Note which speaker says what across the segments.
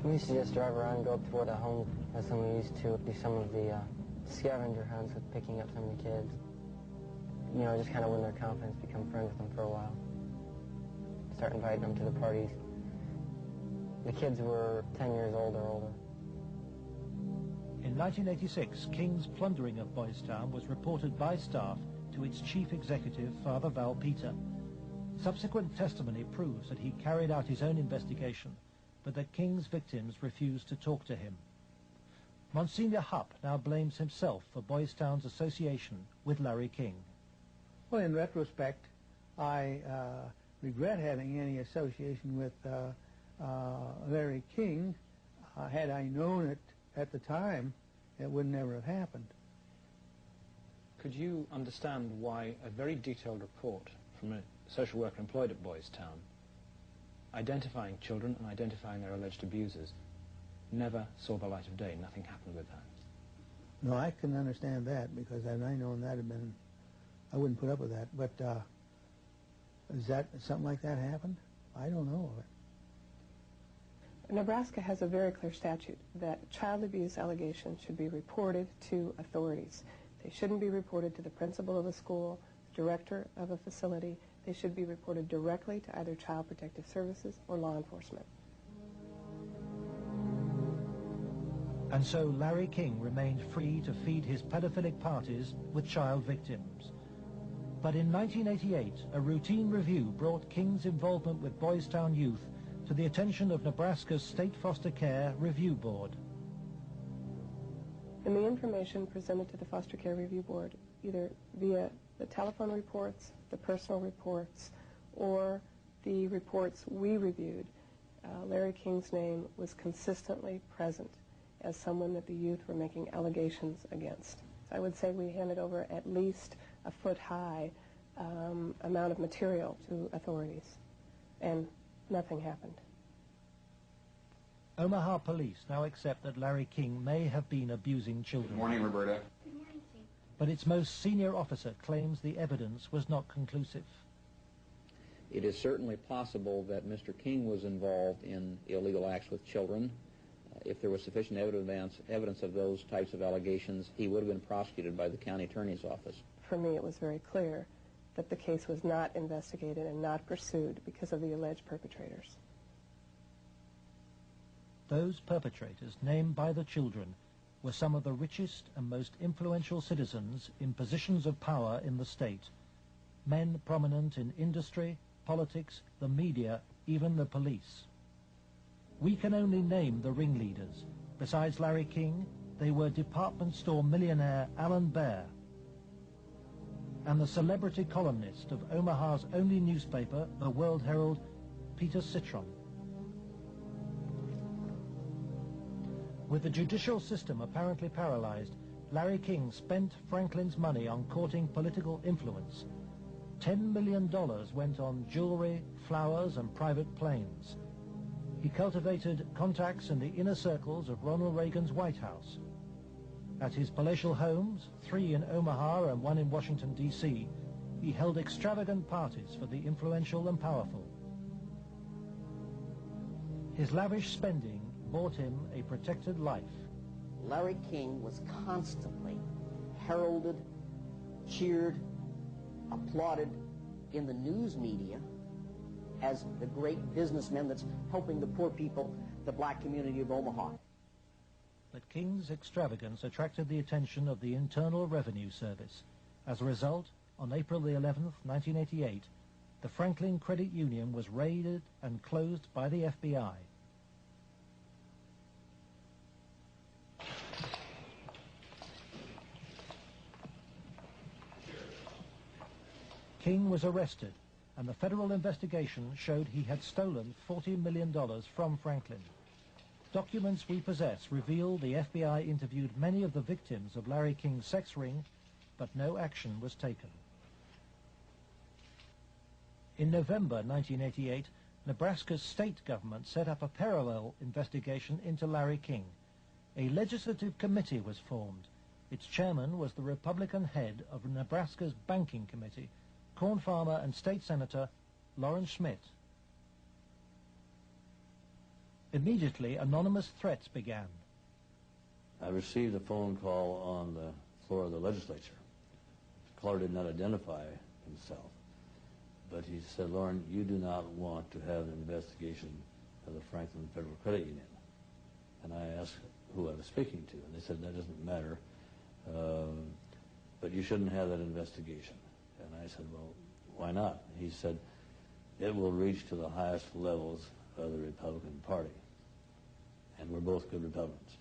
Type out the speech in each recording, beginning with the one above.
Speaker 1: We used to just drive around and go up toward a home, and then we used to do some of the scavenger hunts with picking up some of the kids. You know, just kind of win their confidence, become friends with them for a while. Start inviting them to the parties. The kids were 10 years old or older.
Speaker 2: In 1986, King's plundering of Boys Town was reported by staff to its chief executive, Father Val Peter. Subsequent testimony proves that he carried out his own investigation, but that King's victims refused to talk to him. Monsignor Hupp now blames himself for Boys Town's association with Larry King.
Speaker 3: Well, in retrospect, I regret having any association with Larry King. Had I known it at the time, it would never have happened.
Speaker 4: Could you understand why a very detailed report from a social worker employed at Boys Town, identifying children and identifying their alleged abusers, never saw the light of day? Nothing happened with that.
Speaker 3: No, I can understand that, because had I known that had been, I wouldn't put up with that. But is that something like that happened? I don't know of it.
Speaker 5: Nebraska has a very clear statute that child abuse allegations should be reported to authorities. They shouldn't be reported to the principal of a school, the director of a facility. They should be reported directly to either Child Protective Services or law enforcement.
Speaker 2: And so Larry King remained free to feed his pedophilic parties with child victims. But in 1988, a routine review brought King's involvement with Boys Town youth to the attention of Nebraska's State Foster Care Review Board.
Speaker 5: And the information presented to the Foster Care Review Board, either via the telephone reports, the personal reports, or the reports we reviewed, Larry King's name was consistently present as someone that the youth were making allegations against. So I would say we handed over at least a foot-high amount of material to authorities, and nothing happened.
Speaker 2: Omaha police now accept that Larry King may have been abusing children.
Speaker 6: Good morning, Roberta.
Speaker 7: Good morning, Chief.
Speaker 2: But its most senior officer claims the evidence was not conclusive.
Speaker 8: It is certainly possible that Mr. King was involved in illegal acts with children. If there was sufficient evidence of those types of allegations, he would have been prosecuted by the county attorney's office.
Speaker 5: For me, it was very clear that the case was not investigated and not pursued because of the alleged perpetrators.
Speaker 2: Those perpetrators, named by the children, were some of the richest and most influential citizens in positions of power in the state. Men prominent in industry, politics, the media, even the police. We can only name the ringleaders. Besides Larry King, they were department store millionaire Alan Baer and the celebrity columnist of Omaha's only newspaper, the World Herald, Peter Citron. With the judicial system apparently paralyzed, Larry King spent Franklin's money on courting political influence. $10 million went on jewelry, flowers, and private planes. He cultivated contacts in the inner circles of Ronald Reagan's White House. At his palatial homes, 3 in Omaha and 1 in Washington, D.C., he held extravagant parties for the influential and powerful. His lavish spending bought him a protected life.
Speaker 9: Larry King was constantly heralded, cheered, applauded in the news media as the great businessman that's helping the poor people, the black community of Omaha.
Speaker 2: But King's extravagance attracted the attention of the Internal Revenue Service. As a result, on April the 11th, 1988, the Franklin Credit Union was raided and closed by the FBI. King was arrested, and the federal investigation showed he had stolen $40 million from Franklin. Documents we possess reveal the FBI interviewed many of the victims of Larry King's sex ring, but no action was taken. In November 1988, Nebraska's state government set up a parallel investigation into Larry King. A legislative committee was formed. Its chairman was the Republican head of Nebraska's Banking Committee, corn farmer and state senator Lawrence Schmidt. Immediately, anonymous threats began.
Speaker 6: I received a phone call on the floor of the legislature. The caller did not identify himself, but he said, "Lauren, you do not want to have an investigation of the Franklin Federal Credit Union." And I asked who I was speaking to, and they said, "That doesn't matter, but you shouldn't have that investigation." And I said, "Well, why not?" He said, "It will reach to the highest levels of the Republican Party, and we're both good Republicans."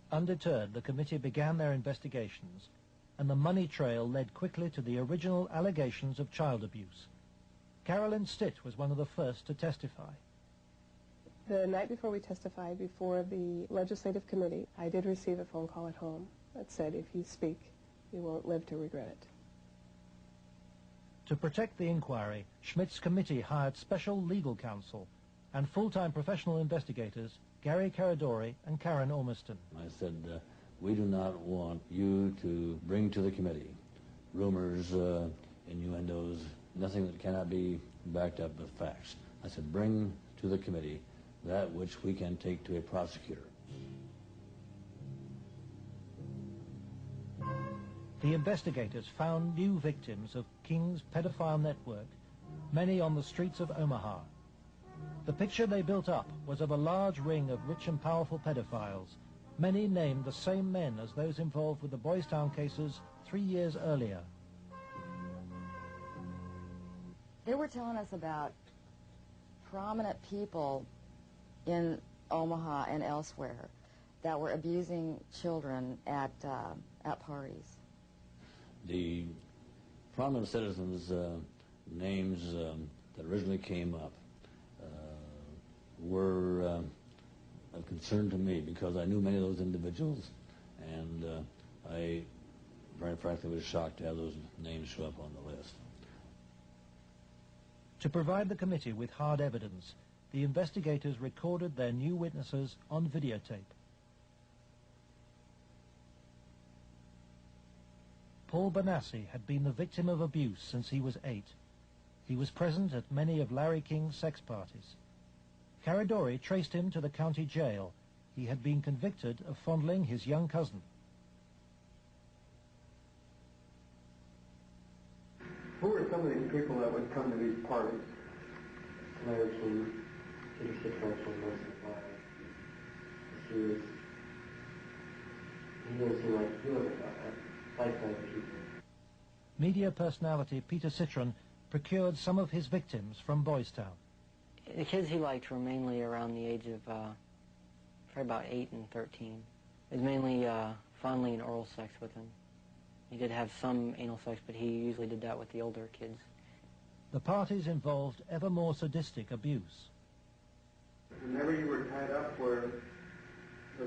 Speaker 2: Undeterred, the committee began their investigations, and the money trail led quickly to the original allegations of child abuse. Carolyn Stitt was one of the first to testify.
Speaker 5: The night before we testified before the legislative committee, I did receive a phone call at home that said, "If you speak, you won't live to regret it."
Speaker 2: To protect the inquiry, Schmidt's committee hired special legal counsel and full-time professional investigators Gary Caradori and Karen Ormiston.
Speaker 6: I said, "We do not want you to bring to the committee rumors, innuendos, nothing that cannot be backed up with facts." I said, "Bring to the committee that which we can take to a prosecutor."
Speaker 2: The investigators found new victims of King's pedophile network, many on the streets of Omaha. The picture they built up was of a large ring of rich and powerful pedophiles, many named the same men as those involved with the Boys Town cases 3 years earlier.
Speaker 7: They were telling us about prominent people in Omaha and elsewhere that were abusing children at parties.
Speaker 6: The prominent citizens' names that originally came up were of concern to me because I knew many of those individuals, and I, very frankly, was shocked to have those names show up on the list.
Speaker 2: To provide the committee with hard evidence, the investigators recorded their new witnesses on videotape. Paul Bonassi had been the victim of abuse since he was 8. He was present at many of Larry King's sex parties. Caradori traced him to the county jail. He had been convicted of fondling his young cousin.
Speaker 10: Who were some of these people that would come to these parties?
Speaker 1: Larry King, Peter Citron, he didn't seem like he wasn't like other people.
Speaker 2: Media personality Peter Citron procured some of his victims from Boys Town.
Speaker 1: The kids he liked were mainly around the age of probably about 8 and 13. It was mainly fondling and oral sex with them. He did have some anal sex, but he usually did that with the older kids.
Speaker 2: The parties involved ever more sadistic abuse.
Speaker 10: Whenever you were tied up, was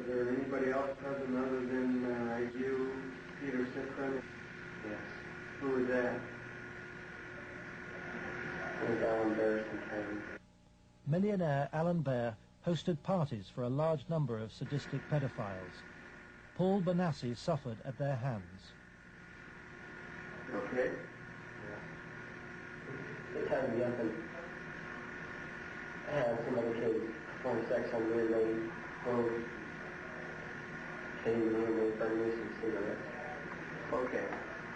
Speaker 10: there anybody else present other than you, Peter Citron?
Speaker 1: Yes.
Speaker 10: Who was that?
Speaker 1: It was Alan Bear and Kevin.
Speaker 2: Millionaire Alan Bear hosted parties for a large number of sadistic pedophiles. Paul Bonassi suffered at their hands.
Speaker 10: Okay.
Speaker 1: They tied me up and I had some other kids perform sex on me, and they both came to me and they burned me some cigarettes.
Speaker 10: Okay.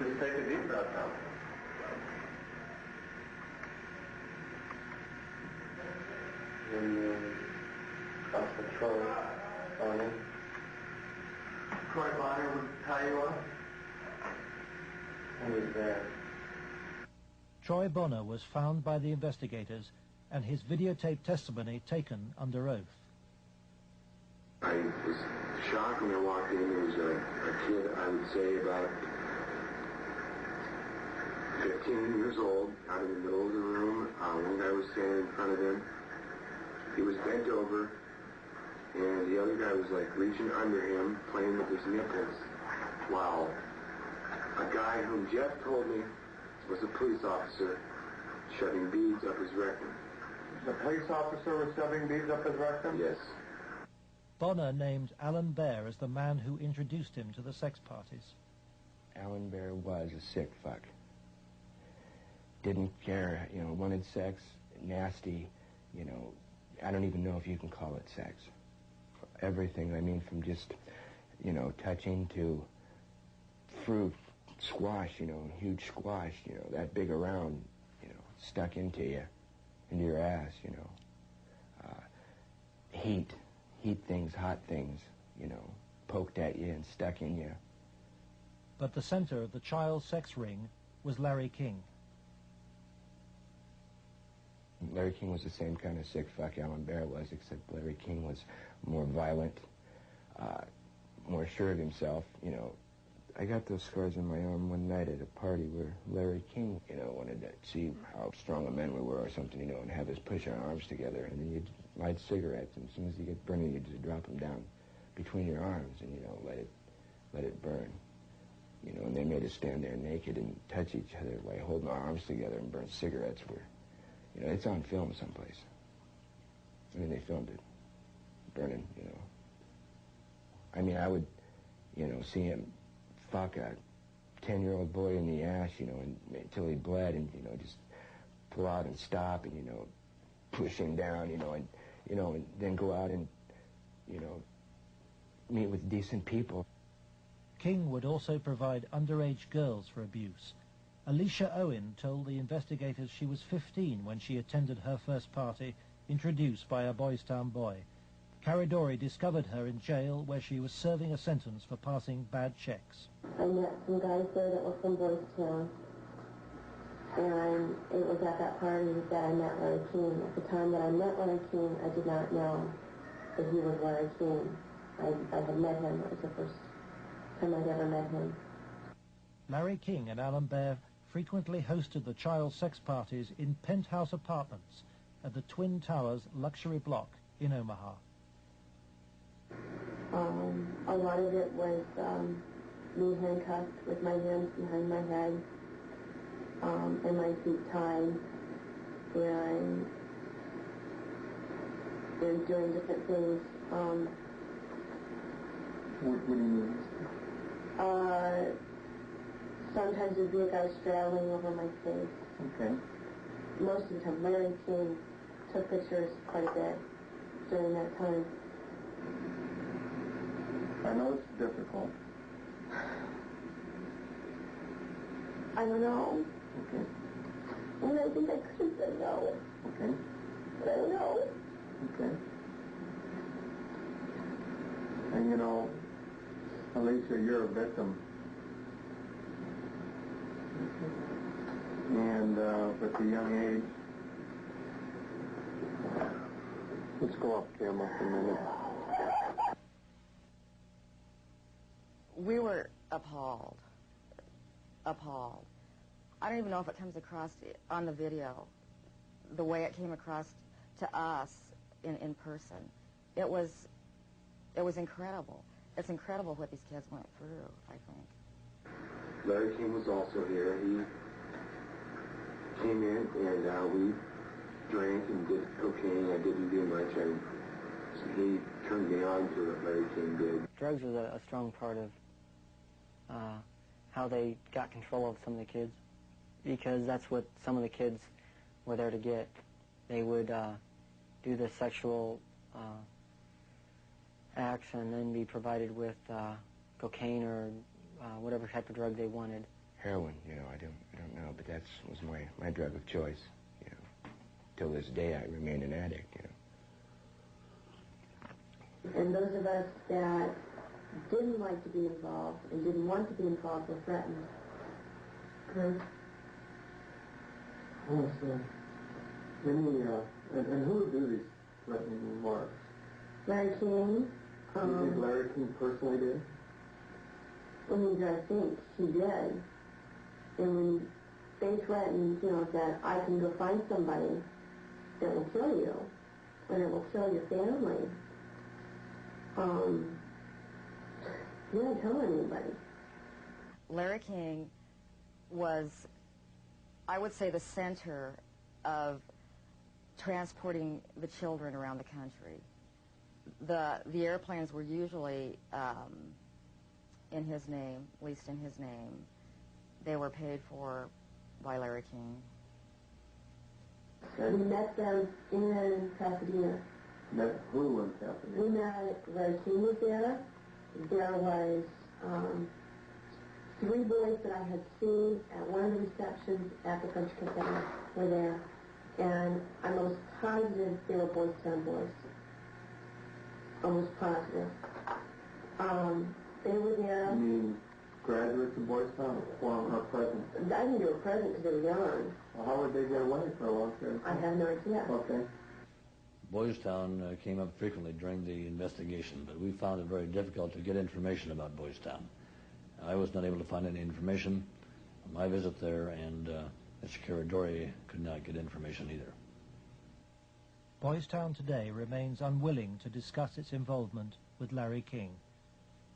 Speaker 10: Just take a deep breath now.
Speaker 1: And across the Troy Bonner.
Speaker 10: Troy Bonner would tie you up?
Speaker 1: He was there.
Speaker 2: Troy Bonner was found by the investigators and his videotape testimony taken under oath.
Speaker 11: I was shocked when I walked in. There was a kid, I would say about 15 years old, out in the middle of the room. One guy was standing in front of him. He was bent over, and the other guy was like reaching under him, playing with his nipples, while a guy whom Jeff told me was a police officer shoving beads up his rectum.
Speaker 10: The police officer was shoving beads up his rectum?
Speaker 11: Yes.
Speaker 2: Bonner named Alan Bear as the man who introduced him to the sex parties.
Speaker 12: Alan Bear was a sick fuck. Didn't care, wanted sex, nasty, I don't even know if you can call it sex. Everything, I mean, from just, you know, touching to fruit, squash, you know, huge squash, you know, that big around, you know, stuck into you, into your ass, you know. Heat things, hot things, you know, poked at you and stuck in you.
Speaker 2: But the center of the child sex ring was Larry King.
Speaker 12: Larry King was the same kind of sick fuck Alan Bear was, except Larry King was more violent, more sure of himself, you know. I got those scars on my arm one night at a party where Larry King, you know, wanted to see how strong a man we were or something, you know, and have us push our arms together, and then you'd light cigarettes, and as soon as you get burning, you'd just drop them down between your arms and, you know, let it burn. You know, and they made us stand there naked and touch each other while holding our arms together and burn cigarettes where, you know, it's on film someplace. I mean, they filmed it, burning, you know. I mean, I would, you know, see him fuck a 10-year-old boy in the ass, you know, until he bled, and, you know, just pull out and stop, and, you know, push him down, you know, and then go out and, you know, meet with decent people.
Speaker 2: King would also provide underage girls for abuse. Alicia Owen told the investigators she was 15 when she attended her first party, introduced by a Boys Town boy. Caridori discovered her in jail where she was serving a sentence for passing bad checks.
Speaker 13: I met some guys there that were from Boys Town, and it was at that party that I met Larry King. At the time that I met Larry King, I did not know that he was Larry King. I had met him. It was the first time I'd ever met him.
Speaker 2: Larry King and Alan Bear frequently hosted the child sex parties in penthouse apartments at the Twin Towers luxury block in Omaha.
Speaker 13: A lot of it was me handcuffed with my hands behind my head and my feet tied, and doing different things.
Speaker 10: What do you mean?
Speaker 13: Sometimes there'd be a guy straddling over my face.
Speaker 10: Okay.
Speaker 13: Most of the time, Larry King took pictures quite a bit during that time.
Speaker 10: I know it's difficult.
Speaker 13: I don't know.
Speaker 10: Okay.
Speaker 13: And I think I could have said no.
Speaker 10: Okay.
Speaker 13: But I don't know.
Speaker 10: Okay. And you know, Alicia, you're a victim. And at a young age, let's go off camera for a minute.
Speaker 7: We were appalled. Appalled. I don't even know if it comes across on the video, the way it came across to us in person. It was incredible. It's incredible what these kids went through, I think.
Speaker 11: Larry King was also here. He came in and we drank and did cocaine. I didn't do much, and he turned me on to what Larry King did.
Speaker 1: Drugs was a strong part of how they got control of some of the kids, because that's what some of the kids were there to get. They would do the sexual acts and then be provided with cocaine or whatever type of drug they wanted.
Speaker 12: Heroin, you know, I don't know, but that was my drug of choice, you know. Till this day, I remain an addict, you know.
Speaker 13: And those of us that didn't like to be involved and didn't want to be involved were threatened.
Speaker 10: Honestly, and who would do these threatening remarks?
Speaker 13: Larry King.
Speaker 10: Do you think Larry King personally did?
Speaker 13: I think he did. And when they threatened, you know, that I can go find somebody that will kill you, and it will kill your family, you don't tell anybody.
Speaker 7: Larry King was, I would say, the center of transporting the children around the country. The airplanes were usually in his name, leased in his name. They were paid for by Larry King.
Speaker 13: We met them in Pasadena.
Speaker 10: Met who in Pasadena?
Speaker 13: We met, Larry King was there. There was 3 boys that I had seen at one of the receptions at the French Cafe were there. And I'm almost positive they were Boys Town boys. Almost positive. They were there.
Speaker 10: You mean graduates of Boys Town or present?
Speaker 13: I think they were present because they were young.
Speaker 10: Well, how would they get away for a long period of time?
Speaker 13: I have no idea.
Speaker 10: Okay.
Speaker 6: Boys Town came up frequently during the investigation, but we found it very difficult to get information about Boys Town. I was not able to find any information on my visit there, and Mr. Caradori could not get information either.
Speaker 2: Boys Town today remains unwilling to discuss its involvement with Larry King.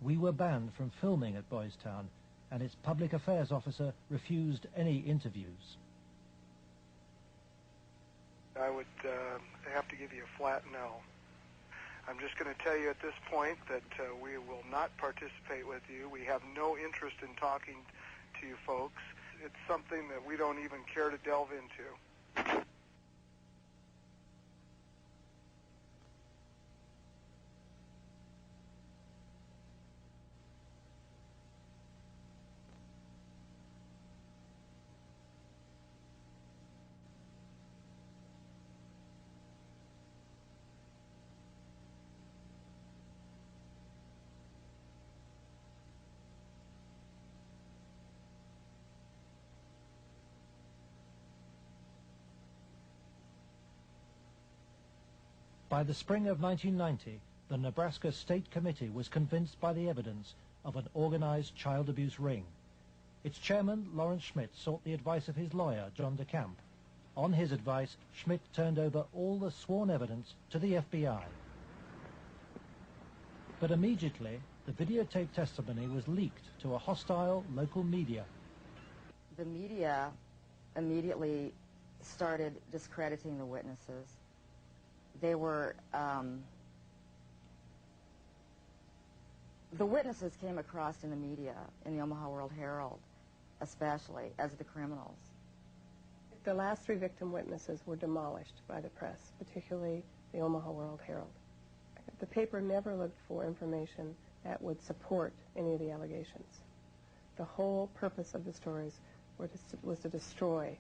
Speaker 2: We were banned from filming at Boys Town, and its public affairs officer refused any interviews.
Speaker 14: I would have to give you a flat no. I'm just going to tell you at this point that we will not participate with you. We have no interest in talking to you folks. It's something that we don't even care to delve into.
Speaker 2: By the spring of 1990, the Nebraska State Committee was convinced by the evidence of an organized child abuse ring. Its chairman, Lawrence Schmidt, sought the advice of his lawyer, John DeCamp. On his advice, Schmidt turned over all the sworn evidence to the FBI. But immediately, the videotape testimony was leaked to a hostile local media.
Speaker 7: The media immediately started discrediting the witnesses. They were, the witnesses came across in the media, in the Omaha World-Herald, especially, as the criminals.
Speaker 5: The last 3 victim witnesses were demolished by the press, particularly the Omaha World-Herald. The paper never looked for information that would support any of the allegations. The whole purpose of the stories was to destroy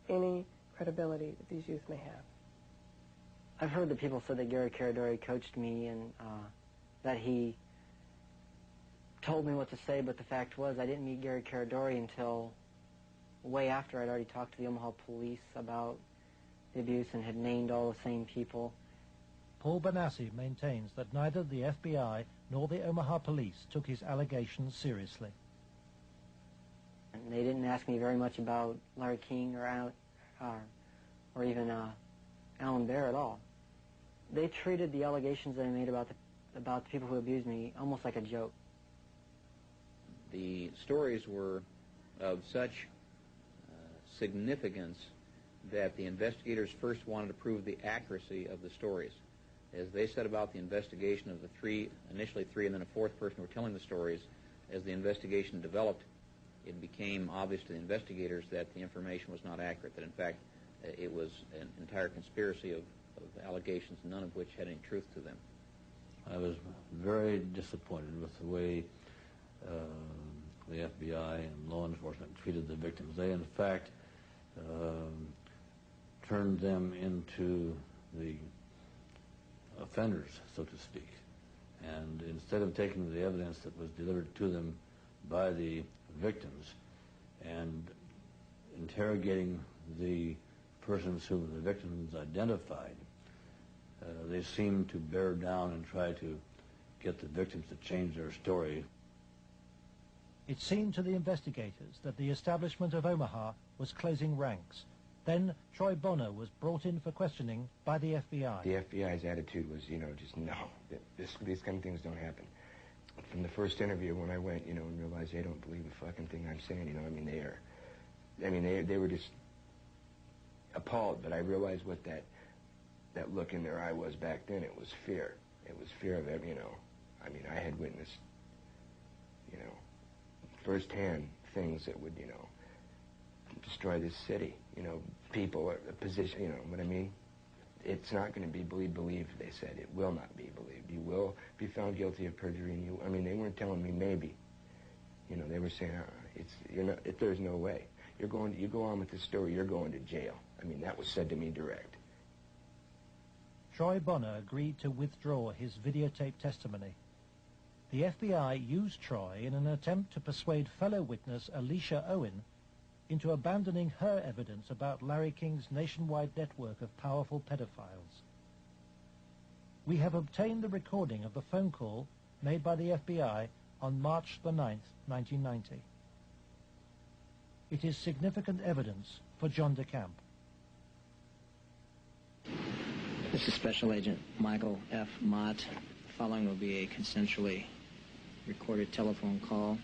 Speaker 5: any credibility that these youth may have.
Speaker 1: I've heard that people said that Gary Caradori coached me and that he told me what to say, but the fact was I didn't meet Gary Caradori until way after I'd already talked to the Omaha police about the abuse and had named all the same people.
Speaker 2: Paul Benassi maintains that neither the FBI nor the Omaha police took his allegations seriously.
Speaker 1: And they didn't ask me very much about Larry King or even Alan Bear at all. They treated the allegations that I made about the people who abused me almost like a joke.
Speaker 8: The stories were of such significance that the investigators first wanted to prove the accuracy of the stories. As they set about the investigation of the 3, initially 3 and then a 4th person who were telling the stories, as the investigation developed, it became obvious to the investigators that the information was not accurate, that in fact it was an entire conspiracy of allegations, none of which had any truth to them.
Speaker 6: I was very disappointed with the way the FBI and law enforcement treated the victims. They, in fact, turned them into the offenders, so to speak. And instead of taking the evidence that was delivered to them by the victims and interrogating the persons whom the victims identified, they seemed to bear down and try to get the victims to change their story.
Speaker 2: It seemed to the investigators that the establishment of Omaha was closing ranks. Then Troy Bonner was brought in for questioning by the FBI.
Speaker 12: The FBI's attitude was, just no, these kind of things don't happen. From the first interview when I went, and realized they don't believe a fucking thing I'm saying, they were just appalled, but I realized what that look in their eye was back then. It was fear. It was fear of it, I had witnessed, firsthand things that would, destroy this city, people a position, you know what I mean? It's not going to be believed, they said. It will not be believed. You will be found guilty of perjury, and I mean, they weren't telling me maybe. You know, they were saying, there's no way. You go on with this story, you're going to jail. I mean, that was said to me direct.
Speaker 2: Troy Bonner agreed to withdraw his videotape testimony. The FBI used Troy in an attempt to persuade fellow witness Alicia Owen into abandoning her evidence about Larry King's nationwide network of powerful pedophiles. We have obtained the recording of the phone call made by the FBI on March the 9th, 1990. It is significant evidence for John DeCamp.
Speaker 15: This is Special Agent Michael F. Mott. The following will be a consensually recorded telephone call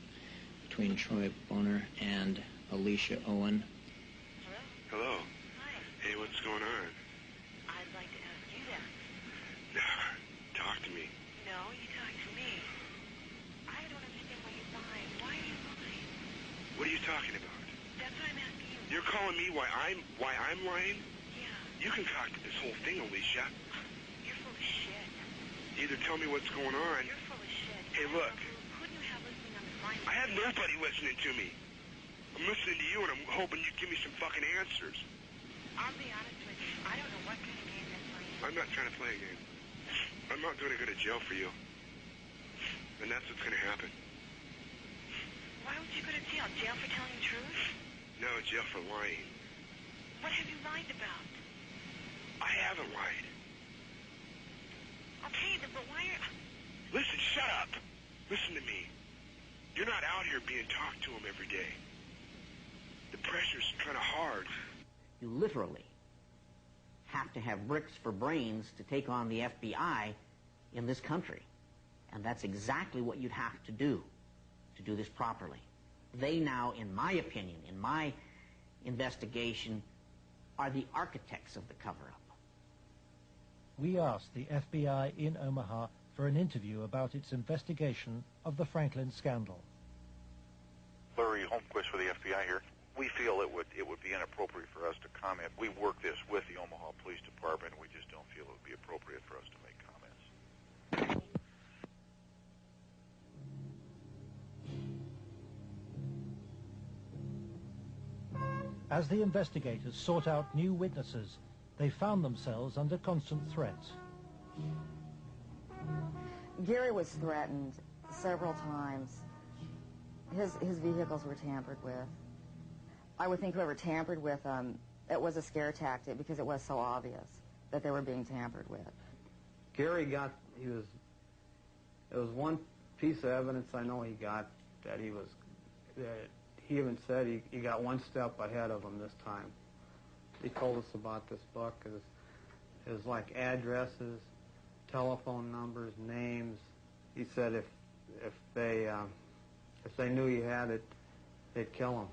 Speaker 15: between Troy Bonner and Alicia Owen.
Speaker 11: Hello? Hi. Hey, what's going on?
Speaker 16: I'd like to ask you that.
Speaker 11: Talk to me.
Speaker 16: No, you talk to me. I don't understand why you lie. Why are you lying?
Speaker 11: What are you talking about?
Speaker 16: That's what I'm asking you.
Speaker 11: You're calling me why I'm lying?
Speaker 16: Yeah.
Speaker 11: You concocted this whole thing, Alicia.
Speaker 16: You're full of shit.
Speaker 11: Either tell me what's going on.
Speaker 16: You're full of shit.
Speaker 11: Hey, look.
Speaker 16: Who do you have listening on this line?
Speaker 11: I have nobody listening to me. I'm listening to you, and I'm hoping you give me some fucking answers.
Speaker 16: I'll be honest with you. I don't know what kind of game they're playing.
Speaker 11: I'm not trying to play a game. I'm not going to go to jail for you. And that's what's going to happen.
Speaker 16: Why would you go to jail? Jail for telling the truth?
Speaker 11: No, jail for lying.
Speaker 16: What have you lied about?
Speaker 11: I haven't lied.
Speaker 16: Okay, but why are...
Speaker 11: Listen, shut up. Listen to me. You're not out here being talked to them every day. The pressure's kind of hard.
Speaker 9: You literally have to have bricks for brains to take on the FBI in this country. And that's exactly what you'd have to do this properly. They now, in my opinion, in my investigation, are the architects of the cover-up.
Speaker 2: We asked the FBI in Omaha for an interview about its investigation of the Franklin scandal.
Speaker 17: Larry Holmquist for the FBI here. We feel it would be inappropriate for us to comment. We work this with the Omaha Police Department, and we just don't feel it would be appropriate for us to make comments.
Speaker 2: As the investigators sought out new witnesses, they found themselves under constant threat.
Speaker 7: Gary was threatened several times. His vehicles were tampered with. I would think whoever tampered with them, it was a scare tactic because it was so obvious that they were being tampered with.
Speaker 18: Gary it was one piece of evidence I know he got that he even said he got one step ahead of him this time. He told us about this book. It was like addresses, telephone numbers, names. He said if they knew he had it, they'd kill him.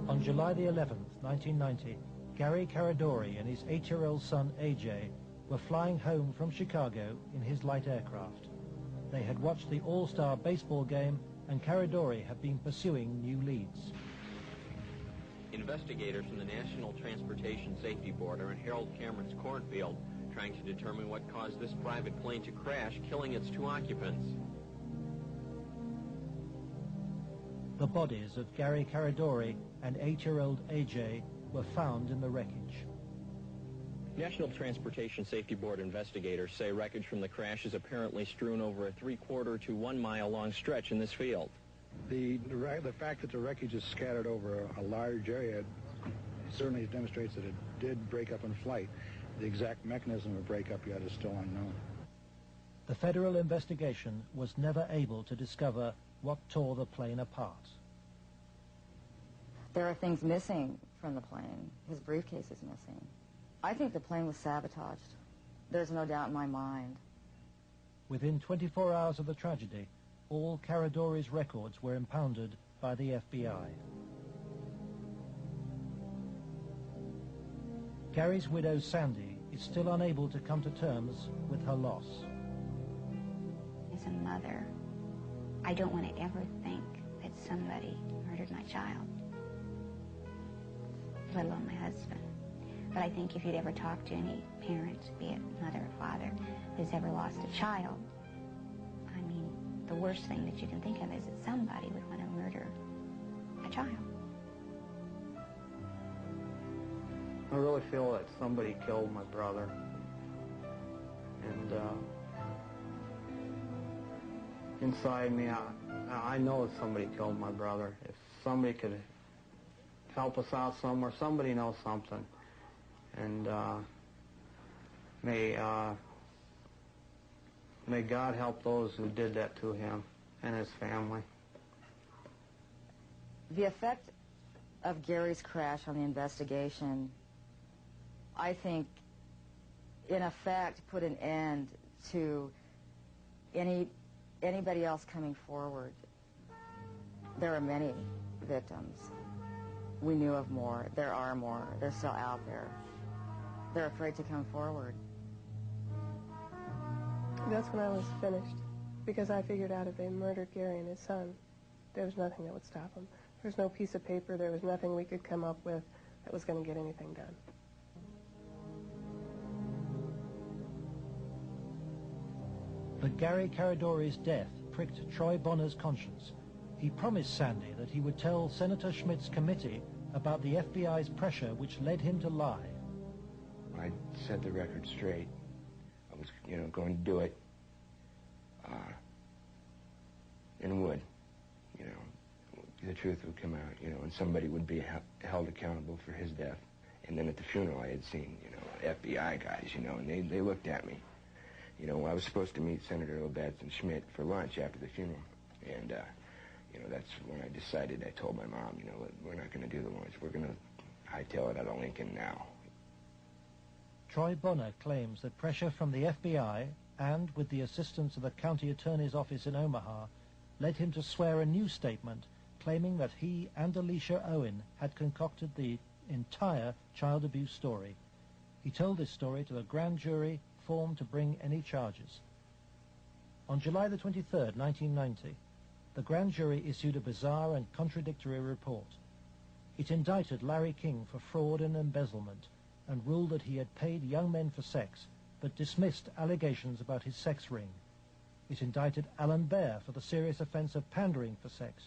Speaker 2: On July the 11th, 1990, Gary Caradori and his 8-year-old son AJ were flying home from Chicago in his light aircraft. They had watched the All-Star baseball game, and Caradori had been pursuing new leads.
Speaker 19: Investigators from the National Transportation Safety Board are in Harold Cameron's cornfield trying to determine what caused this private plane to crash, killing its 2 occupants.
Speaker 2: The bodies of Gary Caradori and 8-year-old AJ were found in the wreckage.
Speaker 19: National Transportation Safety Board investigators say wreckage from the crash is apparently strewn over a 3/4 to 1 mile long stretch in this field.
Speaker 20: The fact that the wreckage is scattered over a large area certainly demonstrates that it did break up in flight. The exact mechanism of breakup yet is still unknown.
Speaker 2: The federal investigation was never able to discover what tore the plane apart.
Speaker 7: There are things missing from the plane. His briefcase is missing. I think the plane was sabotaged. There's no doubt in my mind.
Speaker 2: Within 24 hours of the tragedy, all Caradori's records were impounded by the FBI. Gary's widow, Sandy, is still unable to come to terms with her loss.
Speaker 21: As a mother, I don't want to ever think that somebody murdered my child. let alone my husband. But I think if you'd ever talk to any parent, be it mother or father, who's ever lost a child, I mean, the worst thing that you can think of is that somebody would want to murder a child.
Speaker 18: I really feel that somebody killed my brother. And inside me, I know that somebody killed my brother. If somebody could help us out somewhere, somebody knows something. And may God help those who did that to him and his family.
Speaker 7: The effect of Gary's crash on the investigation, I think, in effect, put an end to anybody else coming forward. There are many victims. We knew of more. There are more. They're still out there. They're afraid to come forward.
Speaker 5: That's when I was finished, because I figured out if they murdered Gary and his son, there was nothing that would stop them. There was no piece of paper. There was nothing we could come up with that was going to get anything done.
Speaker 2: But Gary Caradori's death pricked Troy Bonner's conscience. He promised Sandy that he would tell Senator Schmidt's committee about the FBI's pressure which led him to lie.
Speaker 12: I set the record straight. I was, going to do it. And would, the truth would come out, and somebody would be held accountable for his death. And then at the funeral, I had seen, FBI guys, and they looked at me. I was supposed to meet Senator Labetz and Schmidt for lunch after the funeral. And, that's when I decided, I told my mom, we're not going to do the lunch. We're going to hightail it out of Lincoln now.
Speaker 2: Troy Bonner claims that pressure from the FBI and with the assistance of the county attorney's office in Omaha led him to swear a new statement claiming that he and Alicia Owen had concocted the entire child abuse story. He told this story to a grand jury formed to bring any charges. On July the 23rd, 1990, the grand jury issued a bizarre and contradictory report. It indicted Larry King for fraud and embezzlement and ruled that he had paid young men for sex, but dismissed allegations about his sex ring. It indicted Alan Baer for the serious offense of pandering for sex,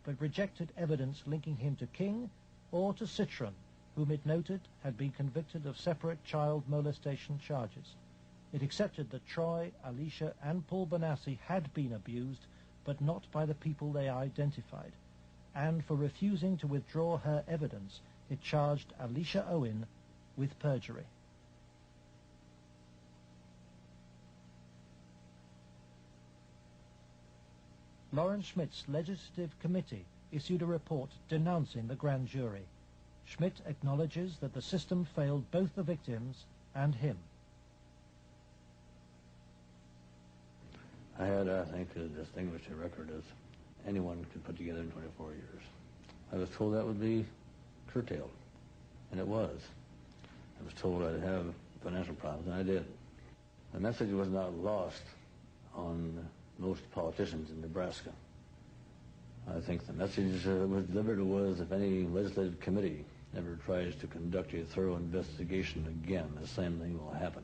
Speaker 2: but rejected evidence linking him to King or to Citron, whom it noted had been convicted of separate child molestation charges. It accepted that Troy, Alicia, and Paul Bonassi had been abused, but not by the people they identified. And for refusing to withdraw her evidence, it charged Alicia Owen with perjury. Lawrence Schmidt's legislative committee issued a report denouncing the grand jury. Schmidt acknowledges that the system failed both the victims and him.
Speaker 6: I had, I think, as distinguished a record as anyone could put together in 24 years. I was told that would be curtailed, and it was. I was told I'd have financial problems, and I did. The message was not lost on most politicians in Nebraska. I think the message that was delivered was, if any legislative committee ever tries to conduct a thorough investigation again, the same thing will happen.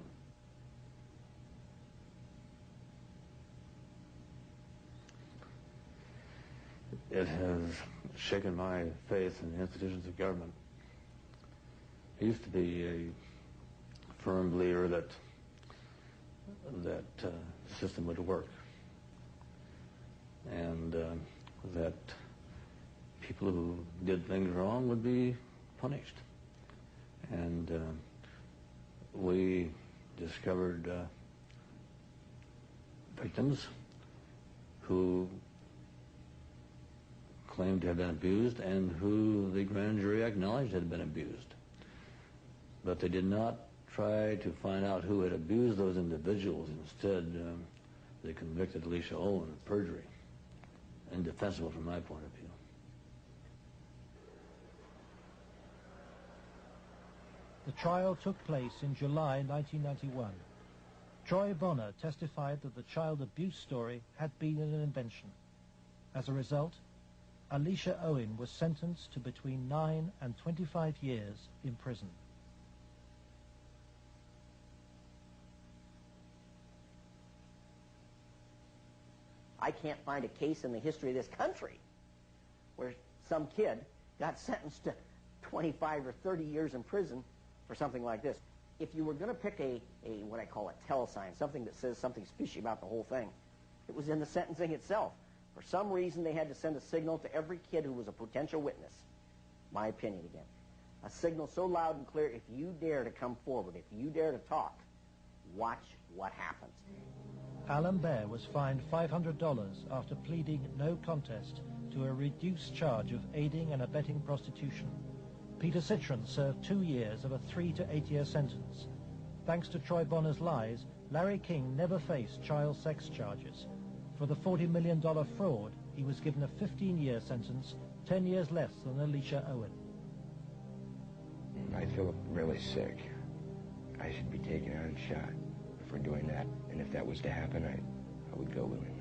Speaker 6: It has shaken my faith in the institutions of government. I used to be a firm believer that the system would work, and that people who did things wrong would be punished. And we discovered victims who claimed to have been abused and who the grand jury acknowledged had been abused. But they did not try to find out who had abused those individuals. Instead, they convicted Alicia Owen of perjury. Indefensible from my point of view.
Speaker 2: The trial took place in July 1991. Troy Bonner testified that the child abuse story had been an invention. As a result, Alicia Owen was sentenced to between 9 and 25 years in prison.
Speaker 9: I can't find a case in the history of this country where some kid got sentenced to 25 or 30 years in prison for something like this. If you were going to pick a what I call a telesign, something that says something fishy about the whole thing, it was in the sentencing itself. For some reason, they had to send a signal to every kid who was a potential witness. My opinion again. A signal so loud and clear, if you dare to come forward, if you dare to talk, watch what happens.
Speaker 2: Alan Baer was fined $500 after pleading no contest to a reduced charge of aiding and abetting prostitution. Peter Citron served 2 years of a 3 to 8 year sentence. Thanks to Troy Bonner's lies, Larry King never faced child sex charges. For the $40 million fraud, he was given a 15-year sentence, 10 years less than Alicia Owen.
Speaker 12: I feel really sick. I should be taken out and shot for doing that. And if that was to happen, I would go willingly.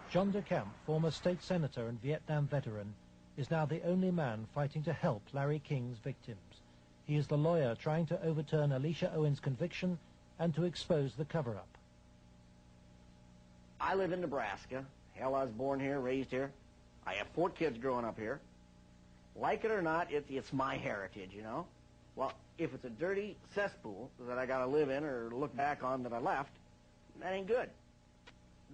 Speaker 2: John DeCamp, former state senator and Vietnam veteran, is now the only man fighting to help Larry King's victims. He is the lawyer trying to overturn Alicia Owen's conviction and to expose the cover-up.
Speaker 9: I live in Nebraska. Hell, I was born here, raised here. I have 4 kids growing up here. Like it or not, it's my heritage, you know? Well, if it's a dirty cesspool that I got to live in or look back on that I left, that ain't good.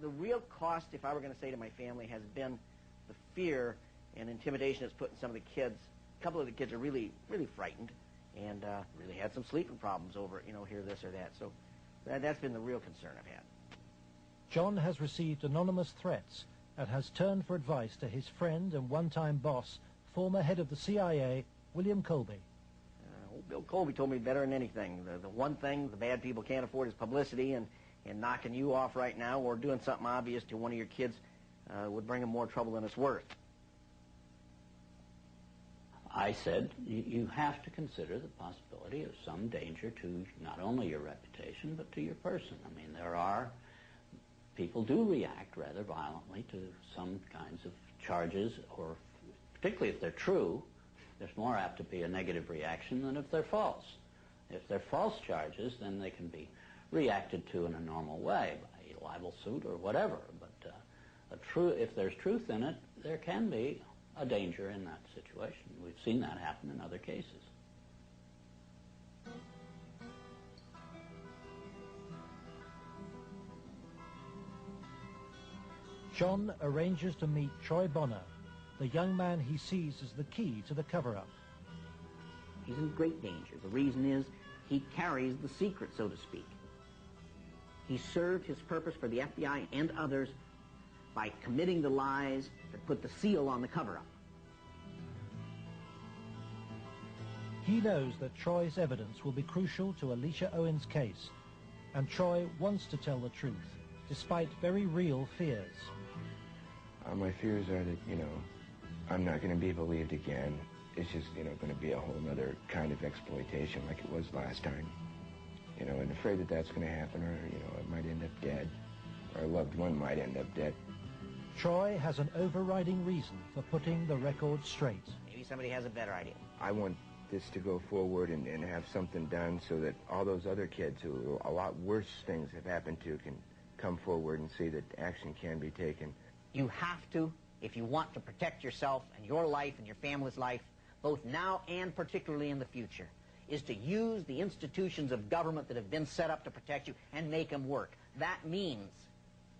Speaker 9: The real cost, if I were going to say to my family, has been the fear and intimidation it's put in some of the kids. A couple of the kids are really, really frightened and really had some sleeping problems over, hear this or that. So that's been the real concern I've had.
Speaker 2: John has received anonymous threats and has turned for advice to his friend and one-time boss, former head of the CIA, William Colby.
Speaker 9: Old Bill Colby told me better than anything. The one thing the bad people can't afford is publicity, and knocking you off right now or doing something obvious to one of your kids would bring them more trouble than it's worth.
Speaker 4: I said, you have to consider the possibility of some danger to not only your reputation, but to your person. I mean, people do react rather violently to some kinds of charges, or particularly if they're true, there's more apt to be a negative reaction than if they're false. If they're false charges, then they can be reacted to in a normal way, by a libel suit or whatever. But if there's truth in it, there can be a danger in that situation. We've seen that happen in other cases.
Speaker 2: John arranges to meet Troy Bonner, the young man he sees as the key to the cover-up.
Speaker 9: He's in great danger. The reason is he carries the secret, so to speak. He served his purpose for the FBI and others by committing the lies that put the seal on the cover-up.
Speaker 2: He knows that Troy's evidence will be crucial to Alicia Owen's case, and Troy wants to tell the truth, despite very real fears.
Speaker 12: My fears are that, I'm not going to be believed again. It's just, going to be a whole other kind of exploitation like it was last time. And afraid that that's going to happen, or, I might end up dead, or a loved one might end up dead.
Speaker 2: Troy has an overriding reason for putting the record straight.
Speaker 9: Maybe somebody has a better idea.
Speaker 12: I want this to go forward and have something done so that all those other kids who a lot worse things have happened to can come forward and see that action can be taken.
Speaker 9: You have to, if you want to protect yourself and your life and your family's life, both now and particularly in the future, is to use the institutions of government that have been set up to protect you and make them work. That means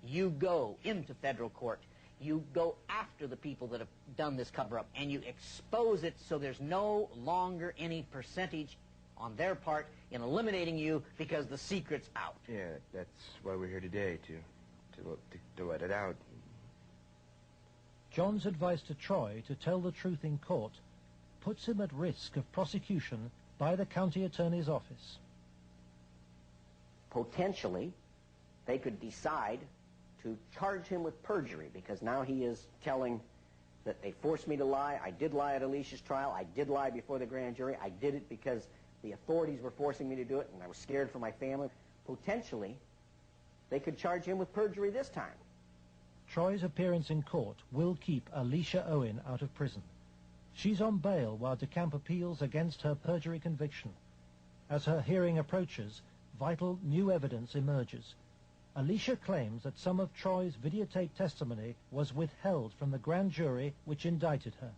Speaker 9: you go into federal court, you go after the people that have done this cover-up, and you expose it so there's no longer any percentage on their part in eliminating you because the secret's out.
Speaker 12: Yeah, that's why we're here today, to to let it out.
Speaker 2: John's advice to Troy to tell the truth in court puts him at risk of prosecution by the county attorney's office.
Speaker 9: Potentially, they could decide to charge him with perjury, because now he is telling that they forced me to lie. I did lie at Alicia's trial. I did lie before the grand jury. I did it because the authorities were forcing me to do it, and I was scared for my family. Potentially, they could charge him with perjury this time.
Speaker 2: Troy's appearance in court will keep Alicia Owen out of prison. She's on bail while DeCamp appeals against her perjury conviction. As her hearing approaches, vital new evidence emerges. Alicia claims that some of Troy's videotaped testimony was withheld from the grand jury which indicted her.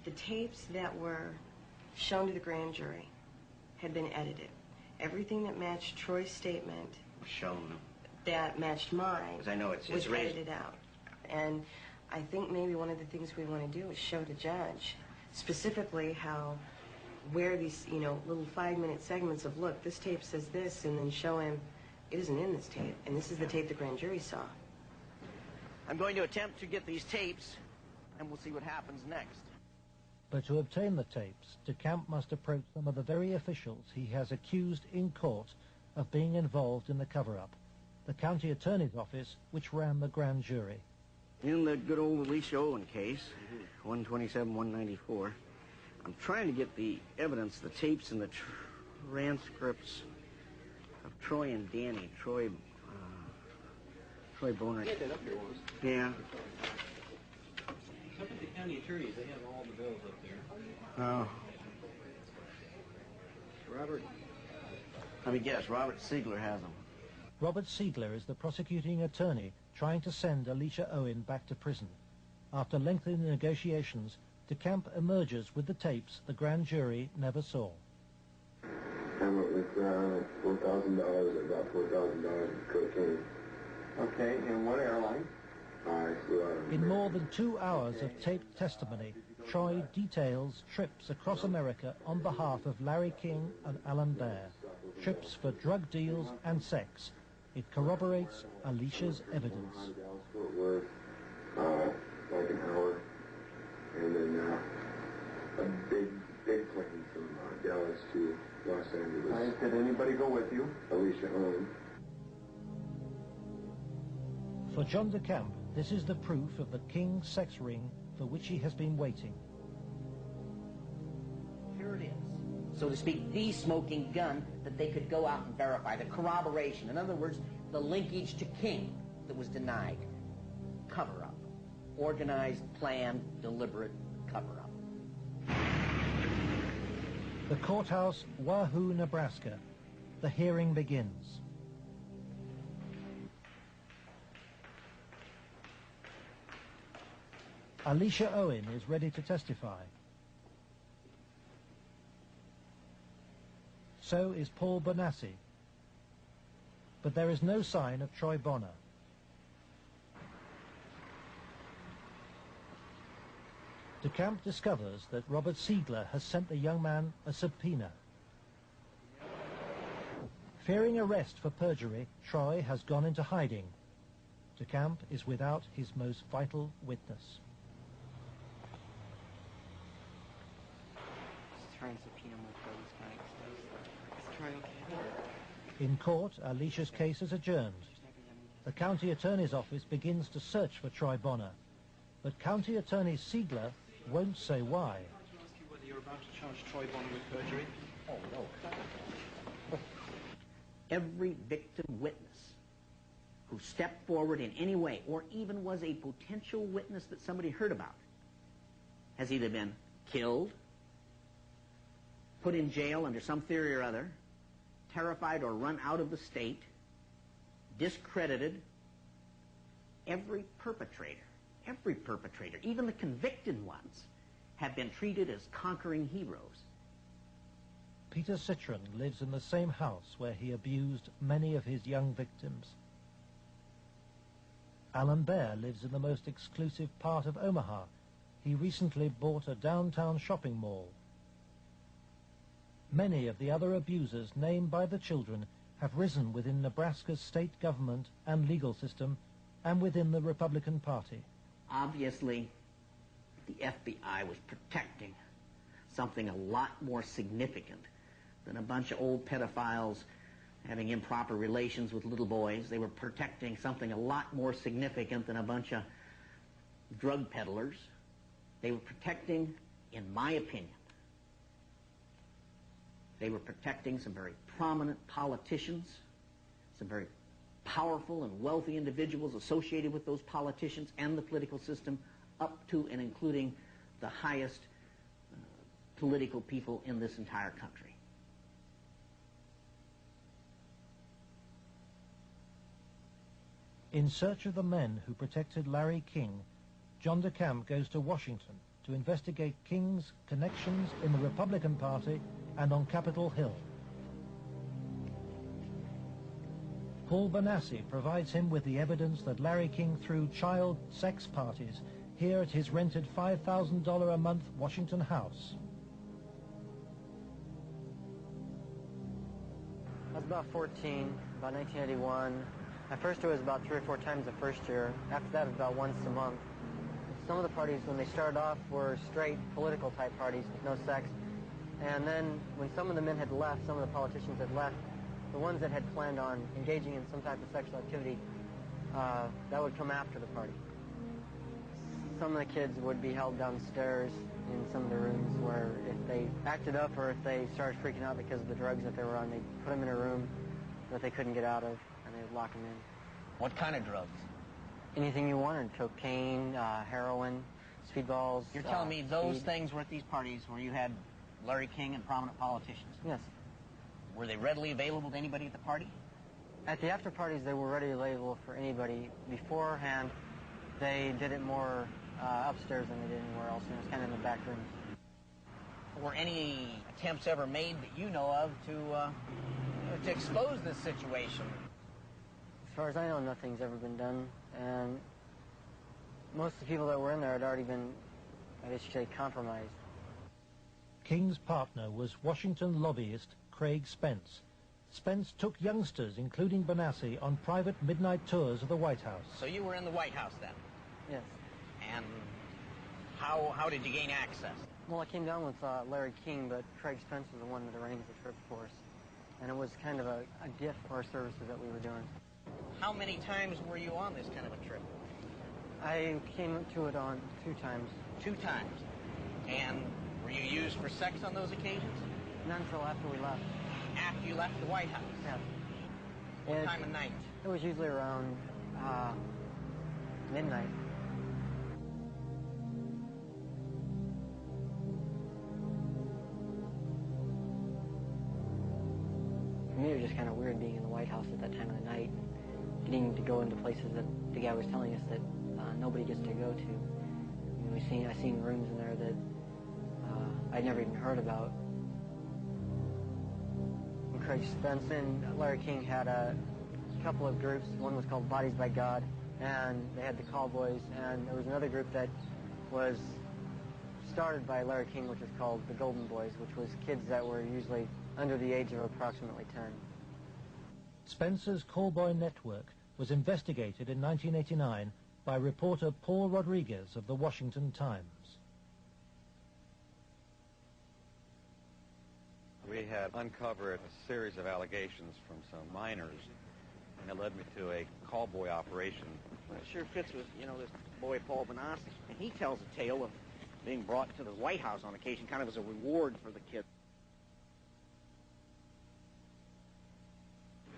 Speaker 3: The tapes that were shown to the grand jury had been edited. Everything that matched Troy's statement
Speaker 9: Shown.
Speaker 3: that matched mine
Speaker 9: 'Cause I know it's
Speaker 3: was
Speaker 9: raised.
Speaker 3: edited out. And I think maybe one of the things we want to do is show the judge specifically how, where these, little 5-minute segments of, look, this tape says this, and then show him it isn't in this tape, and this is the tape the grand jury saw.
Speaker 9: I'm going to attempt to get these tapes, and we'll see what happens next.
Speaker 2: But to obtain the tapes, DeCamp must approach some of the very officials he has accused in court of being involved in the cover-up, the county attorney's office which ran the grand jury.
Speaker 9: In the good old Alicia Owen case, 127-194, I'm trying to get the evidence, the tapes and the transcripts of Troy and Danny. Troy Boner.
Speaker 8: Get that up here once.
Speaker 9: Yeah.
Speaker 8: Up at the county attorneys, they have all the bills up there.
Speaker 9: Oh.
Speaker 8: Robert.
Speaker 9: Let me guess, Robert Siegler has them.
Speaker 2: Robert Siegler is the prosecuting attorney trying to send Alicia Owen back to prison. After lengthy negotiations, DeCamp emerges with the tapes the grand jury never saw.
Speaker 11: I went with $4,000, about $4,000 in cocaine.
Speaker 10: Okay, and what airline?
Speaker 11: I flew out of
Speaker 2: In more than 2 hours of taped testimony, Troy details trips across America on behalf of Larry King and Alan Baer. Trips for drug deals and sex. It corroborates Alicia's evidence.
Speaker 11: Fort Worth, like an hour, and then a big plane from Dallas to Los Angeles.
Speaker 10: Did anybody go with you?
Speaker 11: Alicia Owen.
Speaker 2: For John DeCamp, this is the proof of the King sex ring for which he has been waiting.
Speaker 9: Here it is, so to speak, the smoking gun that they could go out and verify, the corroboration. In other words, the linkage to King that was denied. Cover-up. Organized, planned, deliberate cover-up.
Speaker 2: The courthouse, Wahoo, Nebraska. The hearing begins. Alicia Owen is ready to testify. So is Paul Bonassi. But there is no sign of Troy Bonner. DeCamp discovers that Robert Siegler has sent the young man a subpoena. Fearing arrest for perjury, Troy has gone into hiding. DeCamp is without his most vital witness. In court, Alicia's case is adjourned. The county attorney's office begins to search for Troy Bonner, but County Attorney Siegler won't say why.
Speaker 22: To ask you whether you're about to charge Troy Bonner with perjury.
Speaker 9: Oh, no. Every victim witness who stepped forward in any way, or even was a potential witness that somebody heard about, has either been killed, put in jail under some theory or other, terrified or run out of the state, discredited. Every perpetrator, even the convicted ones, have been treated as conquering heroes.
Speaker 2: Peter Citron lives in the same house where he abused many of his young victims. Alan Baer lives in the most exclusive part of Omaha. He recently bought a downtown shopping mall. Many of the other abusers named by the children have risen within Nebraska's state government and legal system and within the Republican Party.
Speaker 9: Obviously, the FBI was protecting something a lot more significant than a bunch of old pedophiles having improper relations with little boys. They were protecting something a lot more significant than a bunch of drug peddlers. They were protecting, in my opinion, they were protecting some very prominent politicians, some very powerful and wealthy individuals associated with those politicians and the political system, up to and including the highest political people in this entire country.
Speaker 2: In search of the men who protected Larry King, John DeCamp goes to Washington to investigate King's connections in the Republican Party and on Capitol Hill. Paul Benassi provides him with the evidence that Larry King threw child sex parties here at his rented $5,000 a month Washington house.
Speaker 1: I was about 14, about 1981. At first it was about 3 or 4 times the first year. After that it was about once a month. Some of the parties, when they started off, were straight political type parties with no sex. And then when some of the men had left, some of the politicians had left, the ones that had planned on engaging in some type of sexual activity, that would come after the party. Some of the kids would be held downstairs in some of the rooms where if they acted up or if they started freaking out because of the drugs that they were on, they'd put them in a room that they couldn't get out of, and they would lock them in.
Speaker 9: What kind of drugs?
Speaker 1: Anything you wanted: cocaine, heroin, speedballs.
Speaker 9: You're telling me those
Speaker 1: speed.
Speaker 9: things were at these parties where you had Larry King and prominent politicians?
Speaker 1: Yes.
Speaker 9: Were they readily available to anybody at the party?
Speaker 1: At the after parties, they were readily available for anybody. Beforehand, they did it more upstairs than they did anywhere else. It was kind of in the back rooms.
Speaker 9: Were any attempts ever made that you know of to expose this situation?
Speaker 1: As far as I know, nothing's ever been done, and most of the people that were in there had already been, I guess you could say, compromised.
Speaker 2: King's partner was Washington lobbyist Craig Spence. Spence took youngsters, including Benassi, on private midnight tours of the White House.
Speaker 9: So you were in the White House then?
Speaker 1: Yes.
Speaker 9: And how did you gain access?
Speaker 1: Well, I came down with Larry King, but Craig Spence was the one that arranged the trip for us. And it was kind of a gift for our services that we were doing.
Speaker 9: How many times were you on this kind of a trip?
Speaker 1: I came to it on 2 times.
Speaker 9: 2 times. And were you used for sex on those occasions?
Speaker 1: Not until after we left.
Speaker 9: After you left the White House?
Speaker 1: Yeah.
Speaker 9: What time of night?
Speaker 1: It was usually around midnight. For me, it was just kind of weird being in the White House at that time of the night, getting to go into places that the guy was telling us that nobody gets to go to. You know, I seen rooms in there that I'd never even heard about. Craig Spence and Larry King had a couple of groups. One was called Bodies by God, and they had the Callboys, and there was another group that was started by Larry King, which was called the Golden Boys, which was kids that were usually under the age of approximately 10.
Speaker 2: Spence's Callboy network was investigated in 1989 by reporter Paul Rodriguez of the Washington Times.
Speaker 13: We had uncovered a series of allegations from some minors, and it led me to a callboy operation.
Speaker 9: Well, it sure fits with, you know, this boy Paul Benassi. And he tells a tale of being brought to the White House on occasion, kind of as a reward for the kid.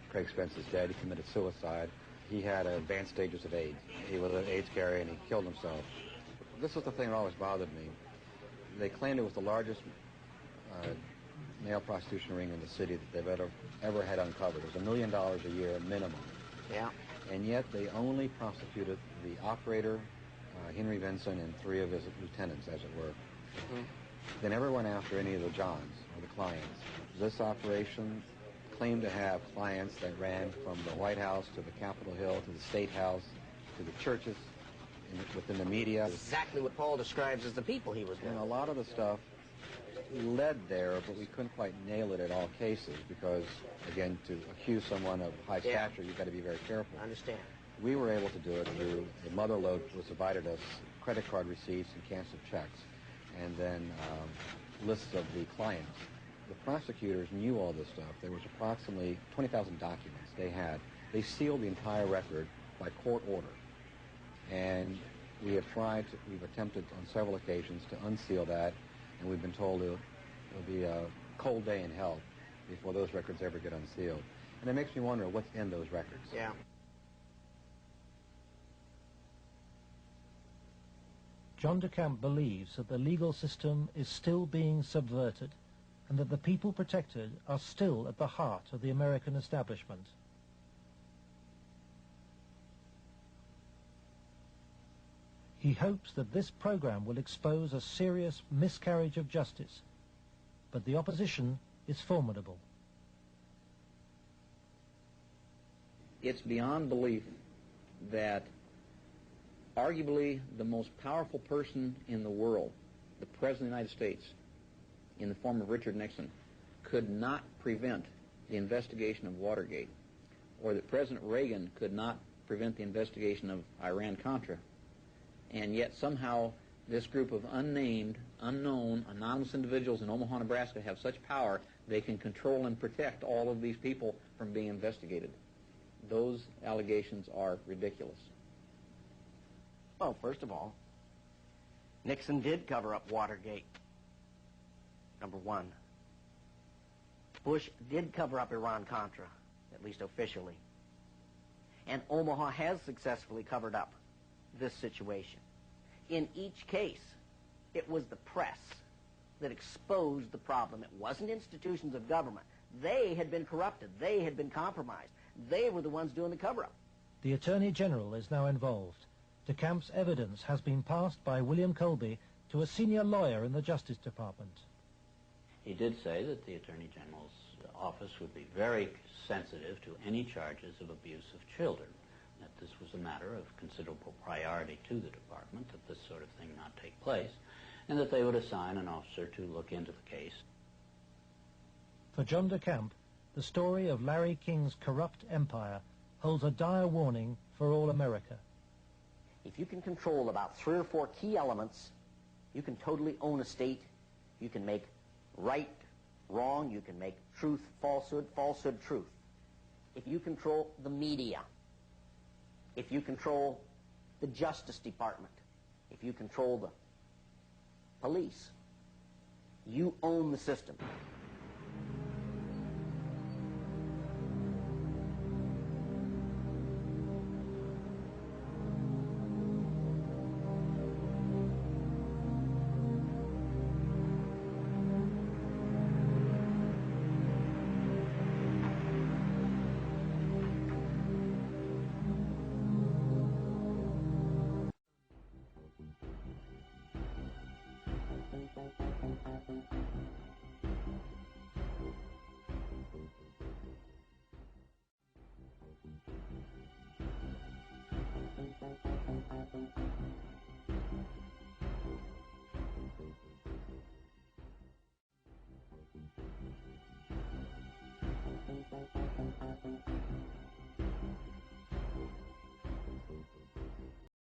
Speaker 14: Craig Spence's dad, he committed suicide. He had advanced stages of AIDS. He was an AIDS carrier, and he killed himself. This was the thing that always bothered me. They claimed it was the largest male prostitution ring in the city that they've ever had uncovered. It was $1 million a year minimum.
Speaker 9: Yeah.
Speaker 14: And yet they only prosecuted the operator, Henry Vinson, and 3 of his lieutenants, as it were.
Speaker 9: Mm-hmm.
Speaker 14: They never went after any of the Johns or the clients. This operation claimed to have clients that ran from the White House to the Capitol Hill to the State House to the churches within the media.
Speaker 9: Exactly what Paul describes as the people he was with.
Speaker 14: And a lot of the stuff led there, but we couldn't quite nail it in all cases because, again, to accuse someone of high stature, you've got to be very careful.
Speaker 9: I understand.
Speaker 14: We were able to do it through the mother lode was provided us credit card receipts and canceled checks, and then lists of the clients. The prosecutors knew all this stuff. There was approximately 20,000 documents they had. They sealed the entire record by court order. And we've attempted on several occasions to unseal that, and we've been told it'll be a cold day in hell before those records ever get unsealed. And it makes me wonder what's in those records.
Speaker 9: Yeah.
Speaker 2: John DeCamp believes that the legal system is still being subverted and that the people protected are still at the heart of the American establishment. He hopes that this program will expose a serious miscarriage of justice, but the opposition is formidable.
Speaker 8: It's beyond belief that arguably the most powerful person in the world, the President of the United States, in the form of Richard Nixon, could not prevent the investigation of Watergate, or that President Reagan could not prevent the investigation of Iran-Contra. And yet somehow this group of unnamed, unknown, anonymous individuals in Omaha, Nebraska have such power they can control and protect all of these people from being investigated. Those allegations are ridiculous.
Speaker 9: Well, first of all, Nixon did cover up Watergate, number one. Bush did cover up Iran-Contra, at least officially. And Omaha has successfully covered up this situation. In each case, it was the press that exposed the problem. It wasn't institutions of government. They had been corrupted. They had been compromised. They were the ones doing the cover-up.
Speaker 2: The Attorney General is now involved. DeCamp's evidence has been passed by William Colby to a senior lawyer in the Justice Department.
Speaker 4: He did say that the Attorney General's office would be very sensitive to any charges of abuse of children, that this was a matter of considerable priority to the department, that this sort of thing not take place, and that they would assign an officer to look into the case.
Speaker 2: For John DeCamp, the story of Larry King's corrupt empire holds a dire warning for all America.
Speaker 9: If you can control about 3 or 4 key elements, you can totally own a state. You can make right wrong. You can make truth falsehood, falsehood truth. If you control the media, if you control the Justice Department, if you control the police, you own the system.